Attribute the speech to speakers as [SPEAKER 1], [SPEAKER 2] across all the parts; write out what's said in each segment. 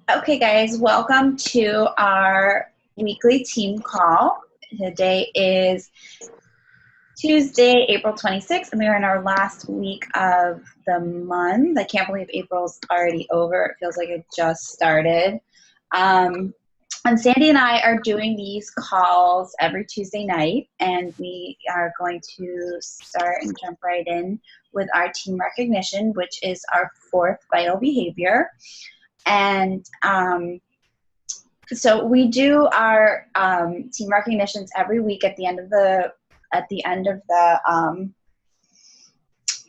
[SPEAKER 1] Okay, guys, welcome to our weekly team call. Today is Tuesday, April 26th, and we're in our last week of the month. I can't believe April's already over. It feels like it just started. And Sandy and I are doing these calls every Tuesday night, and we are going to start and jump right in with our team recognition, which is our fourth vital behavior. And so we do our team recognitions every week at the end of the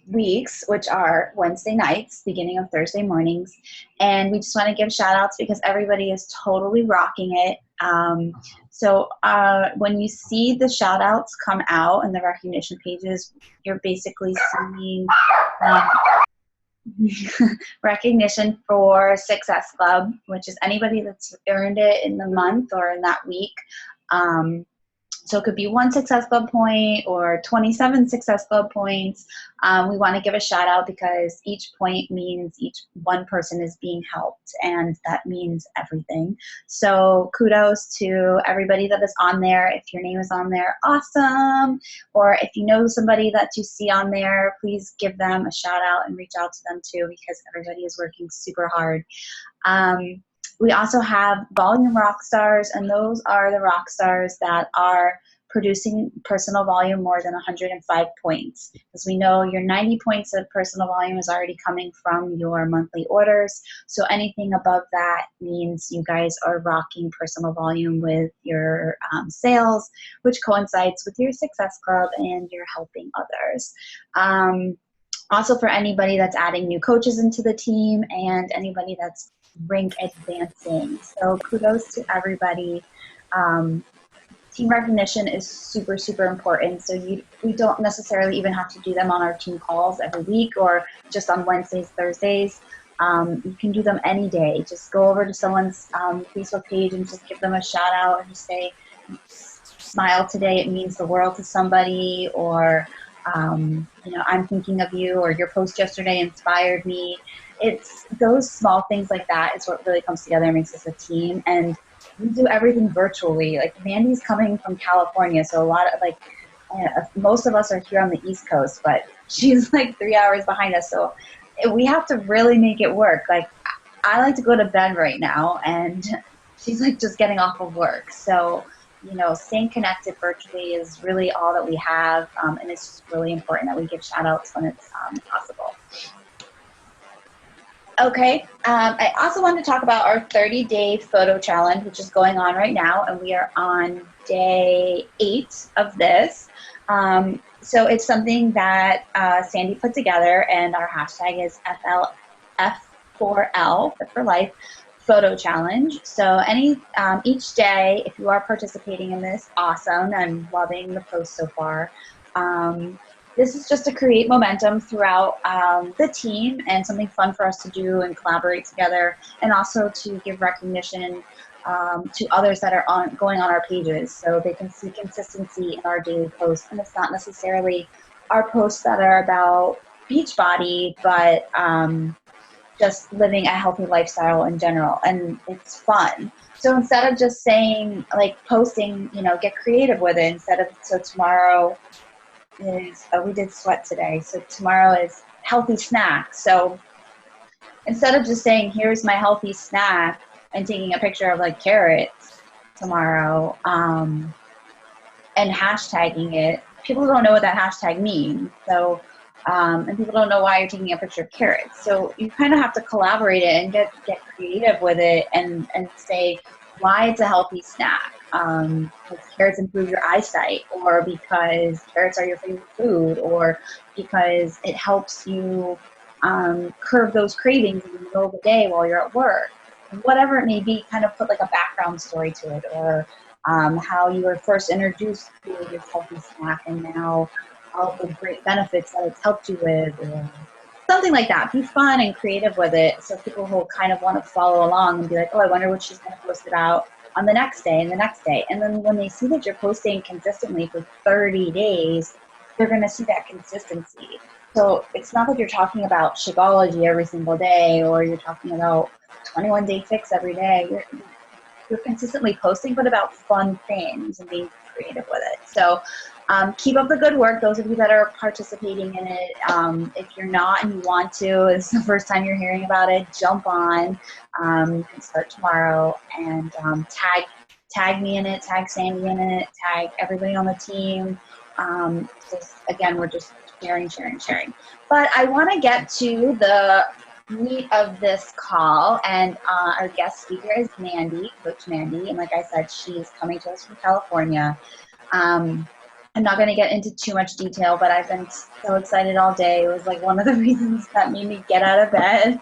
[SPEAKER 1] weeks, which are Wednesday nights, beginning of Thursday mornings. And we just want to give shout outs because everybody is totally rocking it. So when you see the shout outs come out in the recognition pages, you're basically seeing recognition for Success Club, which is anybody that's earned it in the month or in that week. So it could be 1 Success Club point or 27 Success Club points. We want to give a shout out because each point means each one person is being helped, and that means everything. So kudos to everybody that is on there. If your name is on there, awesome. Or if you know somebody that you see on there, please give them a shout out and reach out to them too, because everybody is working super hard. We also have volume rock stars, and those are the rock stars that are producing personal volume more than 105 points. As we know, your 90 points of personal volume is already coming from your monthly orders. So anything above that means you guys are rocking personal volume with your sales, which coincides with your Success Club and you're helping others. Also for anybody that's adding new coaches into the team and anybody that's rank advancing. So kudos to everybody. Team recognition is super, super important. So we don't necessarily even have to do them on our team calls every week or just on Wednesdays, Thursdays. You can do them any day. Just go over to someone's Facebook page and just give them a shout out and just say, smile today, it means the world to somebody, or I'm thinking of you, or your post yesterday inspired me. It's those small things like that is what really comes together and makes us a team. And we do everything virtually. Like Mandy's coming from California, so a lot of most of us are here on the East Coast, but she's like 3 hours behind us. So we have to really make it work. Like I like to go to bed right now, and she's like just getting off of work. So staying connected virtually is really all that we have, and it's just really important that we give shout outs when it's possible. Okay, I also wanted to talk about our 30-day photo challenge, which is going on right now, and we are on day 8 of this. So it's something that Sandy put together, and our hashtag is F4L, Fit for Life, photo challenge. So each day, if you are participating in this, awesome. I'm loving the post so far. This is just to create momentum throughout the team and something fun for us to do and collaborate together, and also to give recognition to others that are going on our pages so they can see consistency in our daily posts. And it's not necessarily our posts that are about Beachbody, but just living a healthy lifestyle in general, and it's fun. So instead of just saying, like, posting, get creative with it. So tomorrow is, we did sweat today, so tomorrow is healthy snack. So instead of just saying, here's my healthy snack, and taking a picture of like carrots tomorrow, and hashtagging it, people don't know what that hashtag means. So and people don't know why you're taking a picture of carrots. So you kind of have to collaborate it and get creative with it and say why it's a healthy snack. Because carrots improve your eyesight, or because carrots are your favorite food, or because it helps you curb those cravings in the middle of the day while you're at work. Whatever it may be, kind of put like a background story to it, or how you were first introduced to this healthy snack and now all the great benefits that it's helped you with, or something like that. Be fun and creative with it, so people will kind of want to follow along and be like, oh, I wonder what she's going to post about on the next day and the next day. And then when they see that you're posting consistently for 30 days, they're going to see that consistency. So it's not like you're talking about Shakeology every single day, or you're talking about 21 Day Fix every day. You're consistently posting, but about fun things and being creative with it. So keep up the good work, those of you that are participating in it. If you're not and you want to, it's the first time you're hearing about it, jump on. You can start tomorrow, and tag me in it, tag Sandy in it, tag everybody on the team. Again, we're just sharing. But I want to get to the meat of this call, and our guest speaker is Mandi, Coach Mandi, and like I said, she's coming to us from California. I'm not going to get into too much detail, but I've been so excited all day. It was like one of the reasons that made me get out of bed.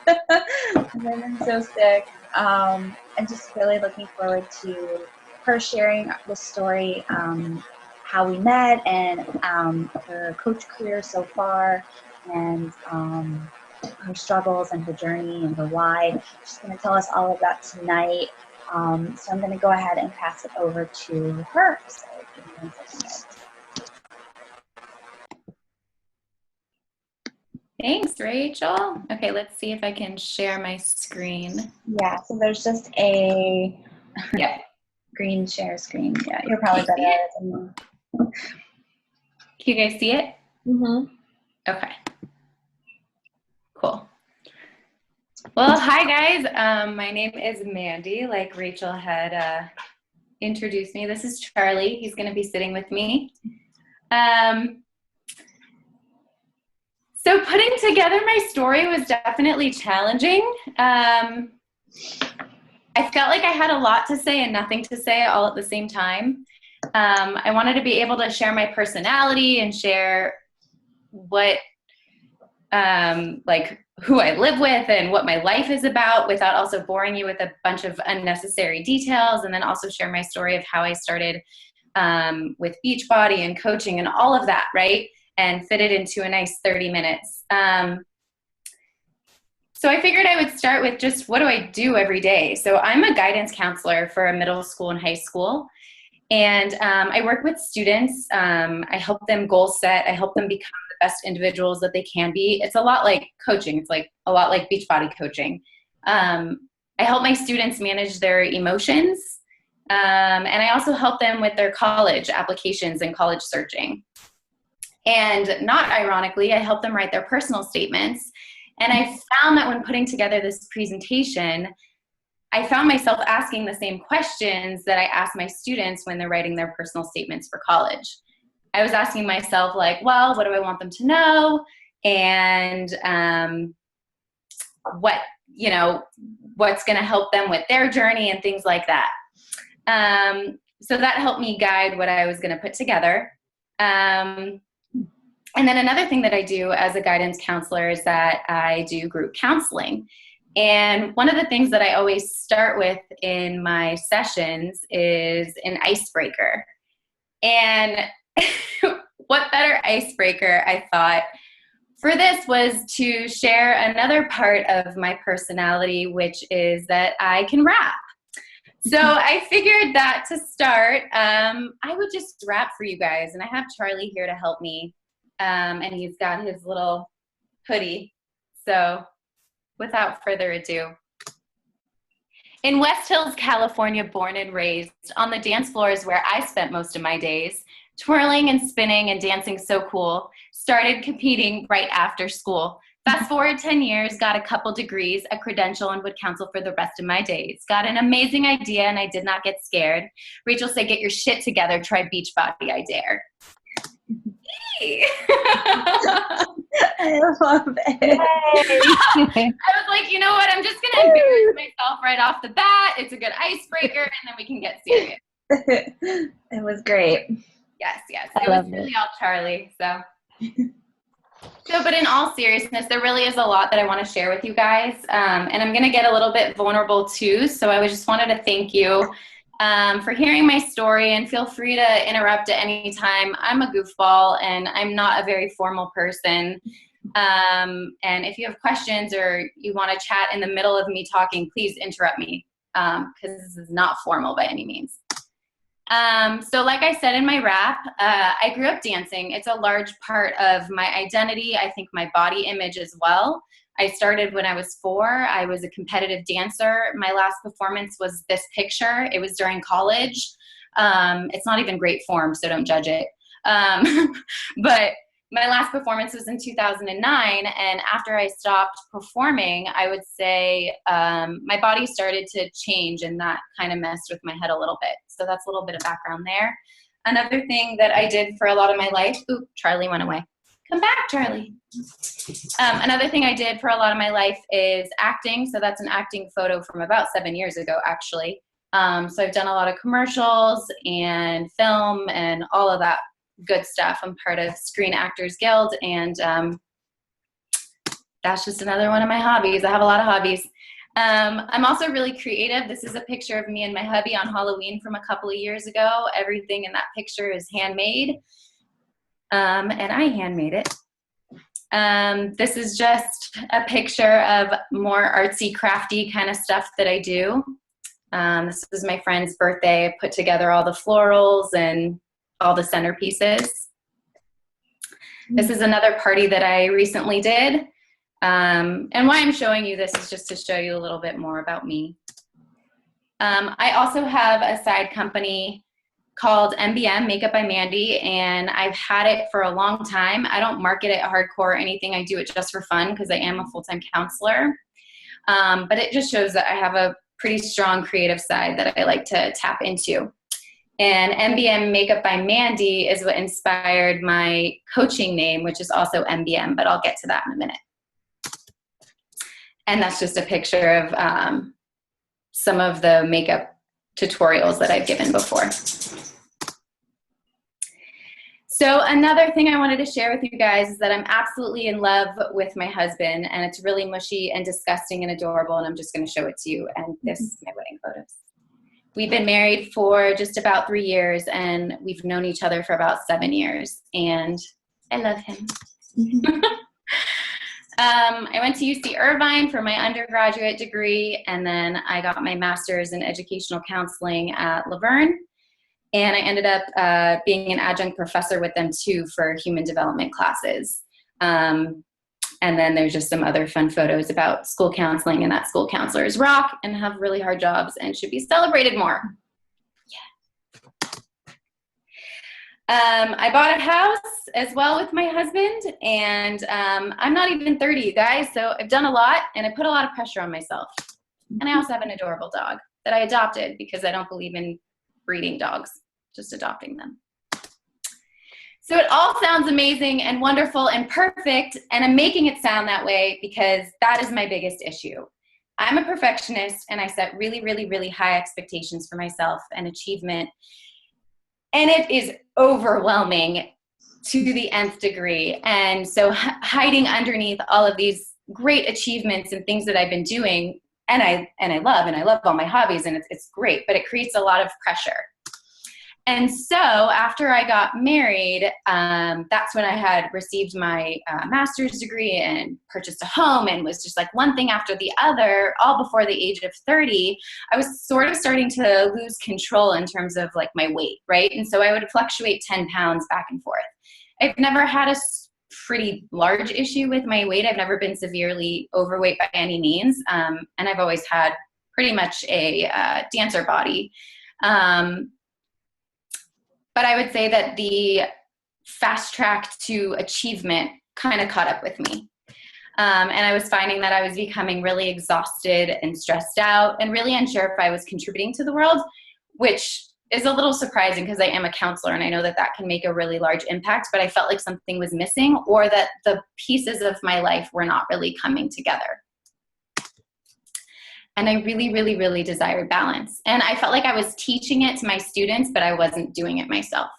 [SPEAKER 1] I've been so sick. I'm just really looking forward to her sharing the story, how we met, and her coach career so far, and her struggles and her journey and her why. She's going to tell us all of that tonight. So I'm going to go ahead and pass it over to her. So give me 1 second.
[SPEAKER 2] Thanks, Rachel. Okay, let's see if I can share my screen.
[SPEAKER 1] Yeah, so there's just a green share screen. Yeah, you're probably better at it than me.
[SPEAKER 2] Can you guys see it?
[SPEAKER 1] Mm-hmm.
[SPEAKER 2] Okay. Cool. Well, hi guys. My name is Mandi, like Rachel had introduced me. This is Charlie. He's going to be sitting with me. So putting together my story was definitely challenging. I felt like I had a lot to say and nothing to say all at the same time. I wanted to be able to share my personality and share what, like who I live with and what my life is about without also boring you with a bunch of unnecessary details, and then also share my story of how I started with Beachbody and coaching and all of that, right? And fit it into a nice 30 minutes. So I figured I would start with just what do I do every day? So I'm a guidance counselor for a middle school and high school. And I work with students. I help them goal set. I help them become the best individuals that they can be. It's a lot like coaching. It's like a lot like Beachbody coaching. I help my students manage their emotions. And I also help them with their college applications and college searching. And not ironically, I help them write their personal statements. And I found that when putting together this presentation, I found myself asking the same questions that I ask my students when they're writing their personal statements for college. I was asking myself, like, well, what do I want them to know? And what's going to help them with their journey and things like that. So that helped me guide what I was going to put together. And then another thing that I do as a guidance counselor is that I do group counseling. And one of the things that I always start with in my sessions is an icebreaker. And what better icebreaker, I thought, for this was to share another part of my personality, which is that I can rap. So I figured that to start, I would just rap for you guys. And I have Charlie here to help me. And he's got his little hoodie. So without further ado. In West Hills, California, born and raised, on the dance floors where I spent most of my days, twirling and spinning and dancing so cool, started competing right after school. Fast forward 10 years, got a couple degrees, a credential, and would counsel for the rest of my days. Got an amazing idea and I did not get scared. Rachel said, get your shit together, try Beachbody, I dare.
[SPEAKER 1] I love it.
[SPEAKER 2] I was like, you know what? I'm just going to embarrass myself right off the bat. It's a good icebreaker, and then we can get serious.
[SPEAKER 1] It was great.
[SPEAKER 2] Yes. It was really all Charlie. So, but in all seriousness, there really is a lot that I want to share with you guys. And I'm going to get a little bit vulnerable too. So I just wanted to thank you for hearing my story, and feel free to interrupt at any time. I'm a goofball and I'm not a very formal person. And if you have questions or you want to chat in the middle of me talking, please interrupt me, because this is not formal by any means. So like I said in my rap, I grew up dancing. It's a large part of my identity. I think my body image as well. I started when I was 4. I was a competitive dancer. My last performance was this picture. It was during college. It's not even great form, so don't judge it. But my last performance was in 2009, and after I stopped performing, I would say my body started to change, and that kind of messed with my head a little bit. So that's a little bit of background there. Another thing that I did for a lot of my life, ooh, Charlie went away. Come back, Charlie. Another thing I did for a lot of my life is acting. So that's an acting photo from about 7 years ago, actually. So I've done a lot of commercials and film and all of that good stuff. I'm part of Screen Actors Guild, and that's just another one of my hobbies. I have a lot of hobbies. I'm also really creative. This is a picture of me and my hubby on Halloween from a couple of years ago. Everything in that picture is handmade, and I handmade it. This is just a picture of more artsy, crafty kind of stuff that I do. This was my friend's birthday. I put together all the florals and all the centerpieces. This is another party that I recently did. And why I'm showing you this is just to show you a little bit more about me. I also have a side company called MBM, Makeup by Mandi, and I've had it for a long time. I don't market it hardcore or anything. I do it just for fun because I am a full-time counselor. But it just shows that I have a pretty strong creative side that I like to tap into. And MBM Makeup by Mandi is what inspired my coaching name, which is also MBM, but I'll get to that in a minute. And that's just a picture of some of the makeup tutorials that I've given before. So another thing I wanted to share with you guys is that I'm absolutely in love with my husband, and it's really mushy and disgusting and adorable, and I'm just going to show it to you. And this is my wedding photos. We've been married for just about 3 years, and we've known each other for about 7 years, and I love him. I went to UC Irvine for my undergraduate degree, and then I got my master's in educational counseling at Laverne, and I ended up being an adjunct professor with them too for human development classes. And then there's just some other fun photos about school counseling, and that school counselors rock and have really hard jobs and should be celebrated more. Yeah. I bought a house as well with my husband, and I'm not even 30, you guys, so I've done a lot, and I put a lot of pressure on myself. And I also have an adorable dog that I adopted because I don't believe in breeding dogs, just adopting them. So it all sounds amazing and wonderful and perfect, and I'm making it sound that way because that is my biggest issue. I'm a perfectionist, and I set really, really, really high expectations for myself and achievement, and it is overwhelming to the nth degree. And so hiding underneath all of these great achievements and things that I've been doing, and I love all my hobbies, and it's great, but it creates a lot of pressure. And so after I got married, that's when I had received my master's degree and purchased a home, and was just like one thing after the other, all before the age of 30. I was sort of starting to lose control in terms of like my weight, right? And so I would fluctuate 10 pounds back and forth. I've never had a pretty large issue with my weight. I've never been severely overweight by any means. And I've always had pretty much a dancer body. But I would say that the fast track to achievement kind of caught up with me. And I was finding that I was becoming really exhausted and stressed out and really unsure if I was contributing to the world, which is a little surprising because I am a counselor and I know that that can make a really large impact, but I felt like something was missing, or that the pieces of my life were not really coming together. And I really, really, really desired balance. And I felt like I was teaching it to my students, but I wasn't doing it myself.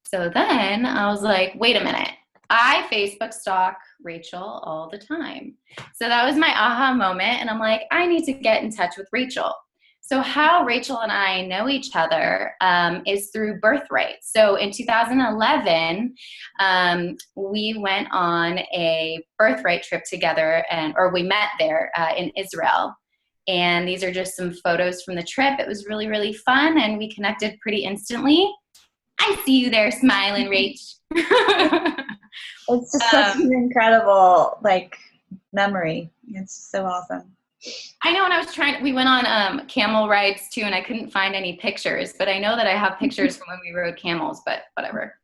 [SPEAKER 2] So then I was like, wait a minute. I Facebook stalk Rachel all the time. So that was my aha moment. And I'm like, I need to get in touch with Rachel. So how Rachel and I know each other is through Birthright. So in 2011, we went on a Birthright trip together, or we met there in Israel. And these are just some photos from the trip. It was really, really fun, and we connected pretty instantly. I see you there smiling, Rach.
[SPEAKER 1] It's just such an incredible, memory. It's so awesome.
[SPEAKER 2] I know, and we went on camel rides too, and I couldn't find any pictures, but I know that I have pictures from when we rode camels, but whatever.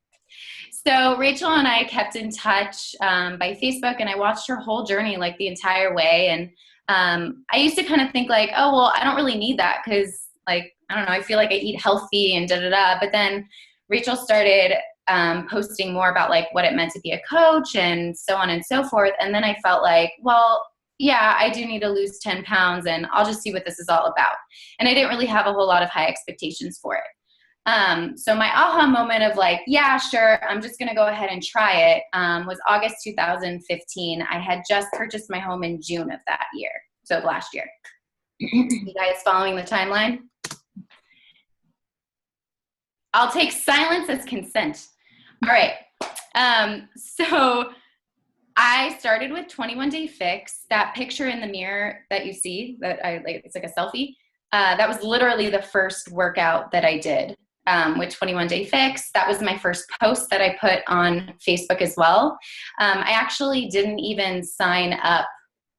[SPEAKER 2] So Rachel and I kept in touch by Facebook, and I watched her whole journey, the entire way. And I used to kind of think oh, well, I don't really need that because, I don't know, I feel like I eat healthy and da-da-da. But then Rachel started posting more about what it meant to be a coach and so on and so forth. And then I felt well, yeah, I do need to lose 10 pounds, and I'll just see what this is all about. And I didn't really have a whole lot of high expectations for it. So my aha moment of yeah, sure, I'm just going to go ahead and try it was August 2015. I had just purchased my home in June of that year. So last year. You guys following the timeline? I'll take silence as consent. All right. So I started with 21 Day Fix. That picture in the mirror that you see, that it's like a selfie. That was literally the first workout that I did with 21 Day Fix. That was my first post that I put on Facebook as well. I actually didn't even sign up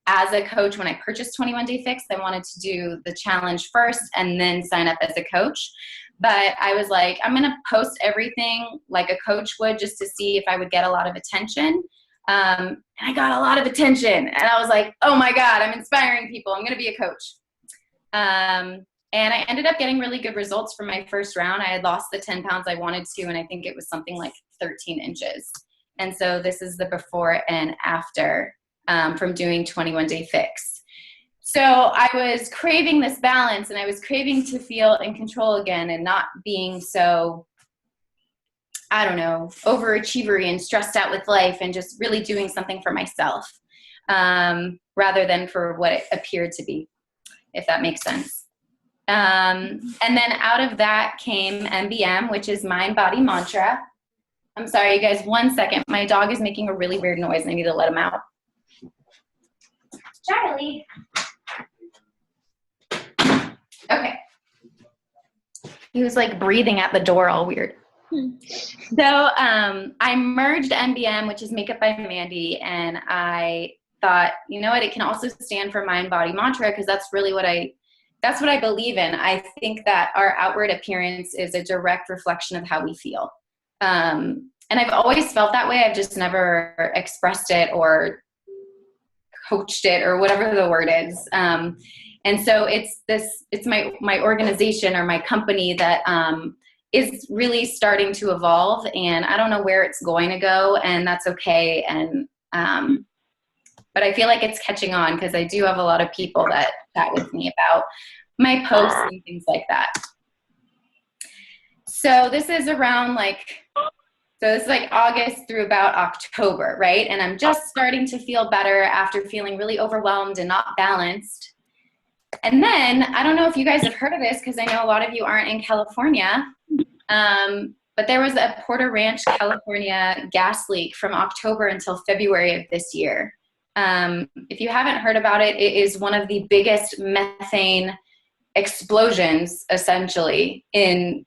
[SPEAKER 2] as a coach when I purchased 21 Day Fix. I wanted to do the challenge first and then sign up as a coach. But I was I'm going to post everything like a coach would just to see if I would get a lot of attention. And I got a lot of attention. And I was oh my God, I'm inspiring people. I'm going to be a coach. And I ended up getting really good results from my first round. I had lost the 10 pounds I wanted to, and I think it was something like 13 inches. And so this is the before and after from doing 21 Day Fix. So I was craving this balance, and I was craving to feel in control again and not being so, I don't know, overachievery and stressed out with life, and just really doing something for myself rather than for what it appeared to be, if that makes sense. And then out of that came MBM, which is Mind Body Mantra. I'm sorry, you guys, 1 second. My dog is making a really weird noise, and I need to let him out. Charlie. Okay. He was breathing at the door all weird. So I merged MBM, which is Makeup by Mandi, and I thought, you know what, it can also stand for Mind Body Mantra, because that's really what I believe in. I think that our outward appearance is a direct reflection of how we feel. And I've always felt that way. I've just never expressed it or coached it or whatever the word is. And so it's my organization or my company that is really starting to evolve, and I don't know where it's going to go, and that's okay. And but I feel like it's catching on, because I do have a lot of people that chat with me about my posts and things like that. So this is around this is August through about October, right? And I'm just starting to feel better after feeling really overwhelmed and not balanced. And then, I don't know if you guys have heard of this, because I know a lot of you aren't in California, but there was a Porter Ranch, California gas leak from October until February of this year. If you haven't heard about it, it is one of the biggest methane explosions, essentially, in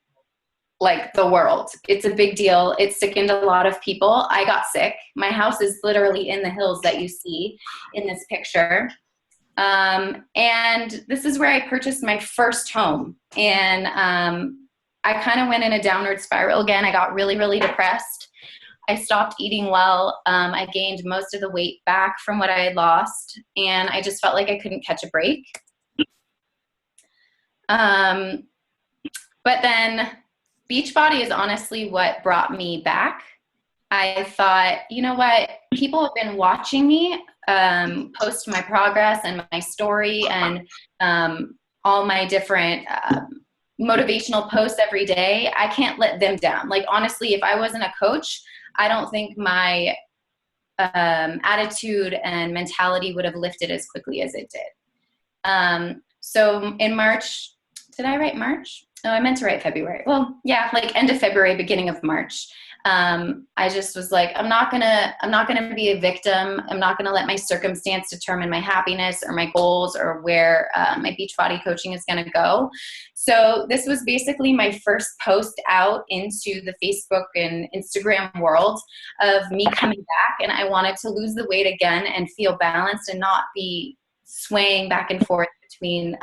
[SPEAKER 2] the world. It's a big deal. It sickened a lot of people. I got sick. My house is literally in the hills that you see in this picture. And this is where I purchased my first home. And I kind of went in a downward spiral again. I got really, really depressed. I stopped eating well. I gained most of the weight back from what I had lost. And I just felt like I couldn't catch a break. But then Beachbody is honestly what brought me back. I thought, you know what? People have been watching me post my progress and my story and all my different motivational posts every day. I can't let them down. Honestly, if I wasn't a coach, I don't think my attitude and mentality would have lifted as quickly as it did. So in March, did I write March? Oh, I meant to write February. Well, yeah, end of February, beginning of March. I just was like, I'm not gonna be a victim. I'm not gonna let my circumstance determine my happiness or my goals or where my Beachbody coaching is gonna go. So this was basically my first post out into the Facebook and Instagram world of me coming back, and I wanted to lose the weight again and feel balanced and not be swaying back and forth between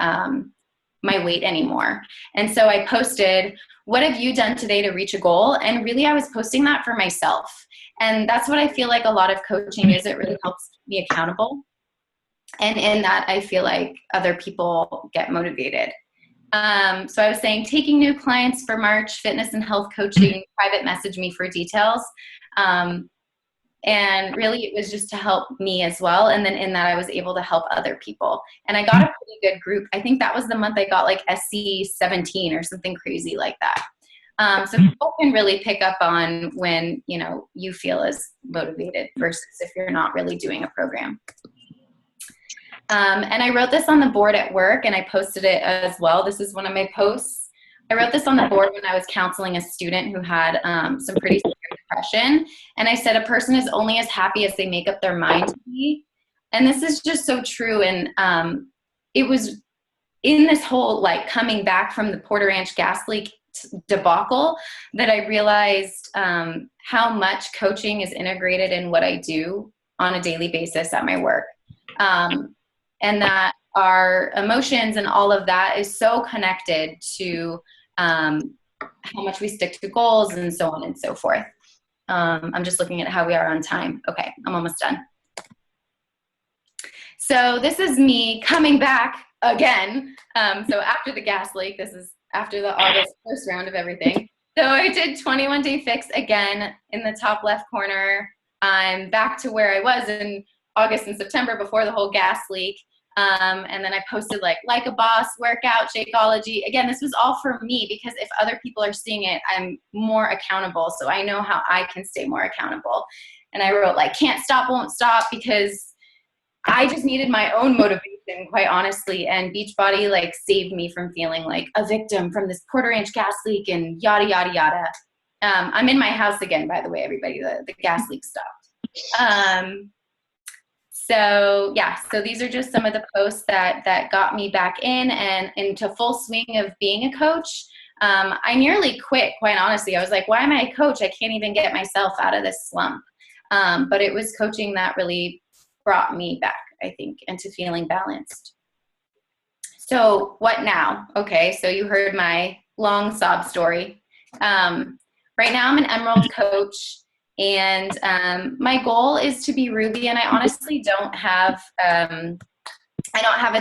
[SPEAKER 2] my weight anymore. And so I posted, what have you done today to reach a goal? And really I was posting that for myself. And that's what I feel like a lot of coaching is. It really helps me accountable. And in that, I feel like other people get motivated. So I was saying, taking new clients for March, fitness and health coaching, private message me for details. And really it was just to help me as well. And then in that I was able to help other people. And I got a pretty good group. I think that was the month I got like SC 17 or something crazy like that. So people can really pick up on when, you know, you feel as motivated versus if you're not really doing a program. And I wrote this on the board at work and I posted it as well. This is one of my posts. I wrote this on the board when I was counseling a student who had some pretty severe depression. And I said, a person is only as happy as they make up their mind to be. And this is just so true. And it was in this whole like coming back from the Porter Ranch gas leak debacle that I realized how much coaching is integrated in what I do on a daily basis at my work. And that our emotions and all of that is so connected to how much we stick to goals and so on and so forth. I'm just looking at how we are on time. Okay, I'm almost done. So this is me coming back again. So after the gas leak, this is after the August first round of everything. So I did 21-day fix again in the top left corner. I'm back to where I was in August and September before the whole gas leak. And then I posted like a boss, workout, Shakeology. Again, this was all for me because if other people are seeing it, I'm more accountable. So I know how I can stay more accountable. And I wrote like, can't stop, won't stop, because I just needed my own motivation, quite honestly. And Beachbody like saved me from feeling like a victim from this Porter Ranch gas leak and yada, yada, yada. I'm in my house again, by the way, everybody, the gas leak stopped. So yeah, so these are just some of the posts that got me back in and into full swing of being a coach. I nearly quit, quite honestly. I was like, why am I a coach? I can't even get myself out of this slump. But it was coaching that really brought me back, I think, into feeling balanced. So what now? Okay, so you heard my long sob story. Right now I'm an Emerald coach. And my goal is to be Ruby, and I honestly don't have a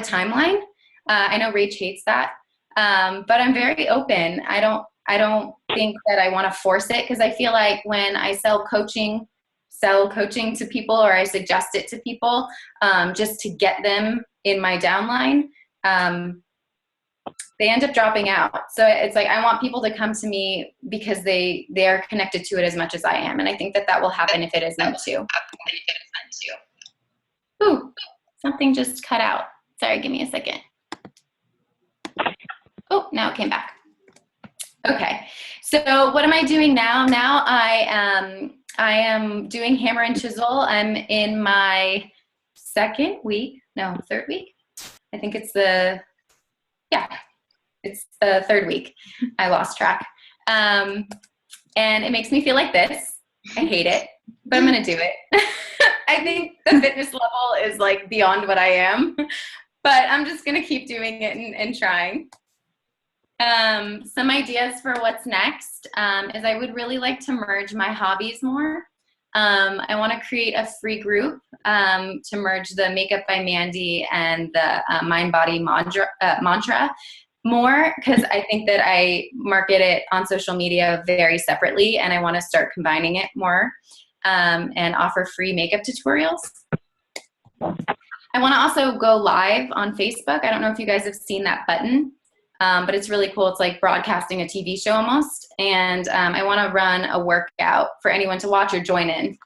[SPEAKER 2] timeline. I know Rach hates that, but I'm very open. I don't think that I want to force it, because I feel like when I sell coaching to people, or I suggest it to people just to get them in my downline, they end up dropping out. So it's like, I want people to come to me because they are connected to it as much as I am. And I think that will happen if it is meant to. Ooh, something just cut out. Sorry, give me a second. Oh, now it came back. Okay, so what am I doing now? Now I am doing hammer and chisel. I'm in my third week. I think it's it's the third week. I lost track. And it makes me feel like this. I hate it, but I'm going to do it. I think the fitness level is like beyond what I am, but I'm just going to keep doing it and trying. Some ideas for what's next is I would really like to merge my hobbies more. I want to create a free group to merge the Makeup by Mandi and the Mind Body Mantra more, because I think that I market it on social media very separately, and I want to start combining it more and offer free makeup tutorials. I want to also go live on Facebook. I don't know if you guys have seen that button, but it's really cool. It's like broadcasting a TV show almost. And I want to run a workout for anyone to watch or join in.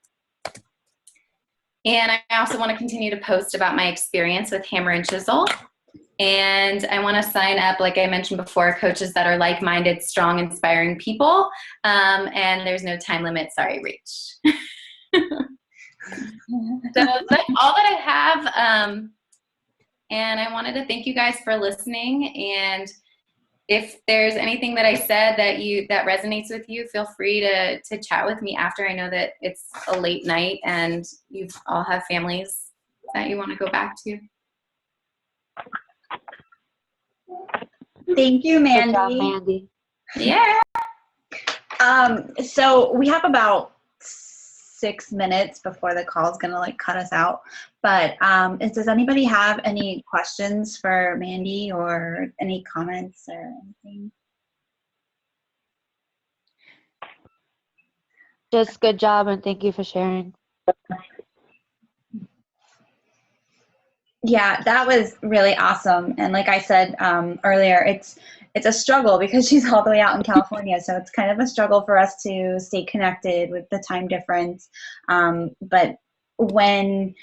[SPEAKER 2] And I also want to continue to post about my experience with hammer and chisel. And I want to sign up, like I mentioned before, coaches that are like-minded, strong, inspiring people. And there's no time limit. Sorry, Rach. So that's all that I have. And I wanted to thank you guys for listening. And if there's anything that I said that resonates with you, feel free to chat with me after. I know that it's a late night and you all have families that you want to go back to.
[SPEAKER 1] Thank you, Mandi.
[SPEAKER 3] Good job, Mandi.
[SPEAKER 2] Yeah.
[SPEAKER 1] So we have about 6 minutes before the call is going to like cut us out. But does anybody have any questions for Mandi or any comments or anything?
[SPEAKER 3] Just good job, and thank you for sharing.
[SPEAKER 1] Yeah, that was really awesome. And like I said earlier, it's a struggle because she's all the way out in California. So it's kind of a struggle for us to stay connected with the time difference. But when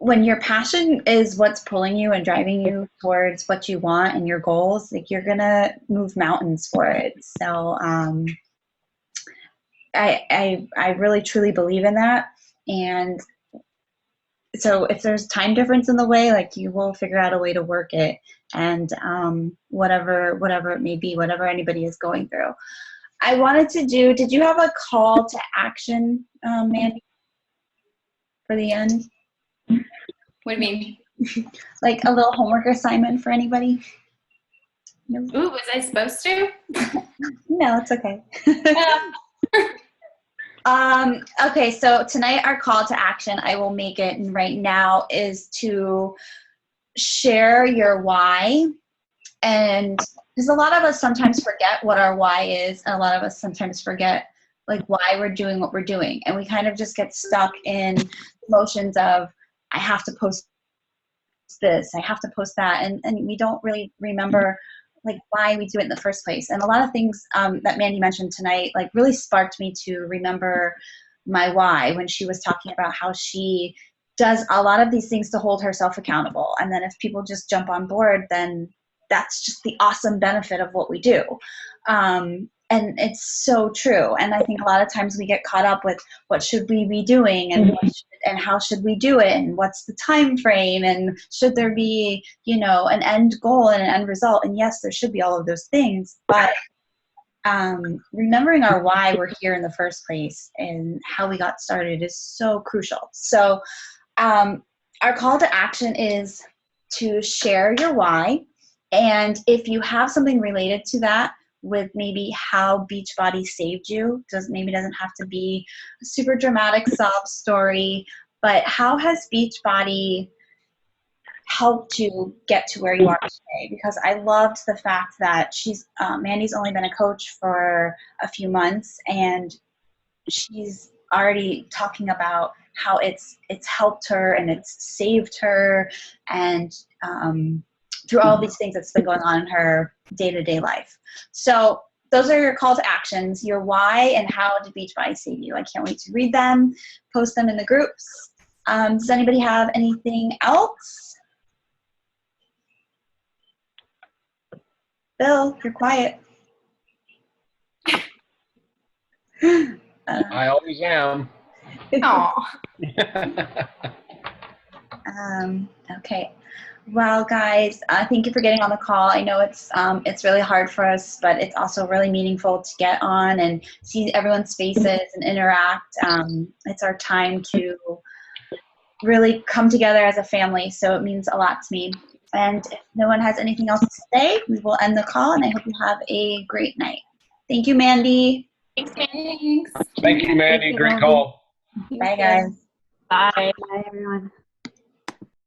[SPEAKER 1] your passion is what's pulling you and driving you towards what you want and your goals, like you're going to move mountains for it. So I really truly believe in that. And so if there's time difference in the way, like you will figure out a way to work it, and whatever it may be, whatever anybody is going through. I wanted to did you have a call to action, Mandi, for the end?
[SPEAKER 2] What do you mean?
[SPEAKER 1] Like a little homework assignment for anybody? No?
[SPEAKER 2] Ooh, was I supposed to?
[SPEAKER 1] No, it's okay. Okay, so tonight our call to action, I will make it right now, is to share your why. And because a lot of us sometimes forget what our why is, and a lot of us sometimes forget like why we're doing what we're doing. And we kind of just get stuck in emotions of, I have to post this, I have to post that. And we don't really remember like why we do it in the first place. And a lot of things that Mandi mentioned tonight like really sparked me to remember my why when she was talking about how she does a lot of these things to hold herself accountable. And then if people just jump on board, then that's just the awesome benefit of what we do. And it's so true. And I think a lot of times we get caught up with what should we be doing, and and how should we do it, and what's the time frame, and should there be, an end goal and an end result. And yes, there should be all of those things, but remembering our why we're here in the first place and how we got started is so crucial. So our call to action is to share your why. And if you have something related to that, with maybe how Beachbody saved you, maybe doesn't have to be a super dramatic sob story, but how has Beachbody helped you get to where you are today? Because I loved the fact that Mandi's only been a coach for a few months, and she's already talking about how it's helped her and it's saved her, and through all these things that's been going on in her day-to-day life. So those are your call to actions, your why, and how did Beachbody save you. I can't wait to read them, post them in the groups. Does anybody have anything else? Bill, you're quiet.
[SPEAKER 4] I always am.
[SPEAKER 1] Okay. Well, guys, thank you for getting on the call. I know it's really hard for us, but it's also really meaningful to get on and see everyone's faces and interact. It's our time to really come together as a family, so it means a lot to me. And if no one has anything else to say, we will end the call, and I hope you have a great night. Thank you, Mandi.
[SPEAKER 2] Thanks, Mandi.
[SPEAKER 4] Thank you, Mandi. Great call.
[SPEAKER 1] Bye, guys.
[SPEAKER 2] Bye.
[SPEAKER 3] Bye, everyone.